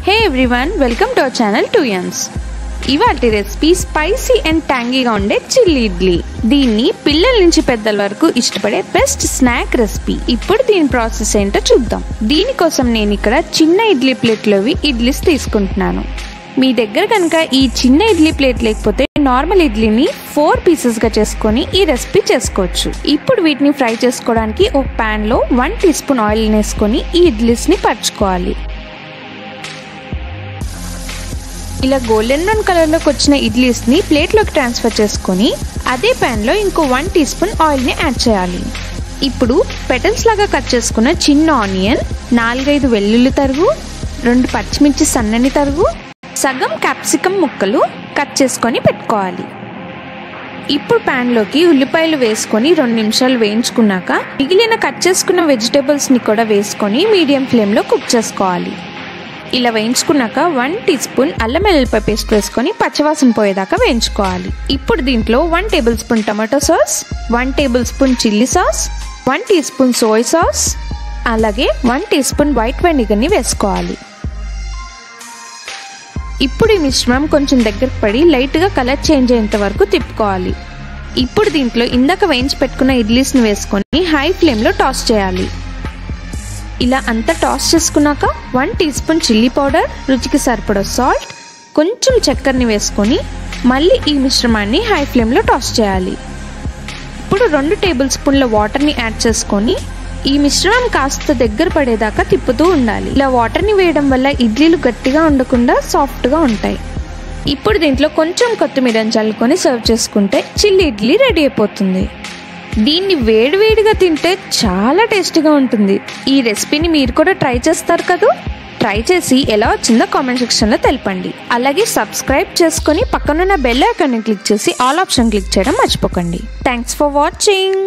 Hey everyone, welcome to our channel YUMMS. ఇవాల్టి recipe spicy and ట్యాంగీగా ఉండే chilli idli. దీన్ని పిల్లల నుంచి పెద్దల వరకు ఇష్టపడే బెస్ట్ స్నాక్ రెసిపీ. ఇప్పుడు దీని ప్రాసెస్ ఏంటో చూద్దాం. దీనికోసం నేను ఇక్కడ చిన్న ఇడ్లీ ప్లేట్లోవి ఇడ్లీస్ తీసుకుంటున్నాను. మీ దగ్గర కనుక ఈ చిన్న ఇడ్లీ ప్లేట్ లేకపోతే నార్మల్ ఇడ్లీని 4 పీసెస్గా చేసుకొని ఈ రెసిపీ చేసుకోవచ్చు. ఇప్పుడు వీటిని ఫ్రై చేసుకోవడానికి ఒక ప్యాన్లో 1 టీ స్పూన్ ఆయిల్ వేసుకొని ఈ ఇడ్లీస్ని పరుచుకోవాలి. ఇలా గోల్డెన్ బ్రౌన్ కలర్లోకి వచ్చిన ఇడ్లీస్ని ప్లేట్లోకి ట్రాన్స్ఫర్ చేసుకొని అదే ప్యాన్లో ఇంకో 1 టీ స్పూన్ ఆయిల్ని యాడ్ చేయాలి. ఇప్పుడు పెటల్స్ లాగా కట్ చేసుకున్న చిన్న ఆనియన్, 4-5 వెల్లుల్లి తరుగు, 2 పచ్చిమిర్చి సన్నని తరుగు, సగం క్యాప్సికమ్ ముక్కలు కట్ చేసుకొని పెట్టుకోవాలి. ఇప్పుడు ప్యాన్లోకి ఉల్లిపాయలు వేసుకొని 2 నిమిషాలు వేయించుకున్నాక మిగిలిన కట్ చేసుకున్న వెజిటేబుల్స్ని కూడా వేసుకొని మీడియం ఫ్లేమ్లో కుక్ చేసుకోవాలి. ఇలా వేయించుకున్నాక 1 టీ స్పూన్ అల్లం వెల్లుల్లిపాయ పేస్ట్ వేసుకొని పచ్చివాసన పోయేదాకా వేయించుకోవాలి. ఇప్పుడు దీంట్లో 1 tablespoon tomato sauce, 1 tablespoon chilli sauce, 1 teaspoon soy sauce, అలాగే 1 టీ స్పూన్ వైట్ వెనిగర్ని వేసుకోవాలి. ఇప్పుడు ఈ మిశ్రమం కొంచెం దగ్గరకు పడి లైట్గా కలర్ చేంజ్ అయ్యేంత వరకు తిప్పుకోవాలి. ఇప్పుడు దీంట్లో ఇందాక వేయించి పెట్టుకున్న ఇడ్లీస్ని వేసుకొని హై ఫ్లేమ్లో టాస్ చేయాలి. ఇలా అంతా టాస్ చేసుకున్నాక 1 టీ స్పూన్ చిల్లీ పౌడర్, రుచికి సరిపడా సాల్ట్, కొంచెం చక్కెరని వేసుకొని మళ్ళీ ఈ మిశ్రమాన్ని హై ఫ్లేమ్లో టాస్ చేయాలి. ఇప్పుడు 2 టేబుల్ స్పూన్ల వాటర్ని యాడ్ చేసుకొని ఈ మిశ్రమం కాస్త దగ్గర పడేదాకా తిప్పుతూ ఉండాలి. ఇలా వాటర్ని వేయడం వల్ల ఇడ్లీలు గట్టిగా ఉండకుండా సాఫ్ట్గా ఉంటాయి. ఇప్పుడు దీంట్లో కొంచెం కొత్తిమీర చల్లుకొని సర్వ్ చేసుకుంటే చిల్లీ ఇడ్లీ రెడీ అయిపోతుంది. దీన్ని వేడివేడిగా తింటే చాలా టేస్టీగా ఉంటుంది. ఈ రెసిపీని మీరు కూడా ట్రై చేస్తారు కదా? ట్రై చేసి ఎలా వచ్చిందో కామెంట్ సెక్షన్లో తెలపండి. అలాగే సబ్స్క్రైబ్ చేసుకొని పక్కనున్న బెల్ ఐకాన్ని క్లిక్ చేసి ఆల్ ఆప్షన్ క్లిక్ చేయడం మర్చిపోకండి. Thanks for watching.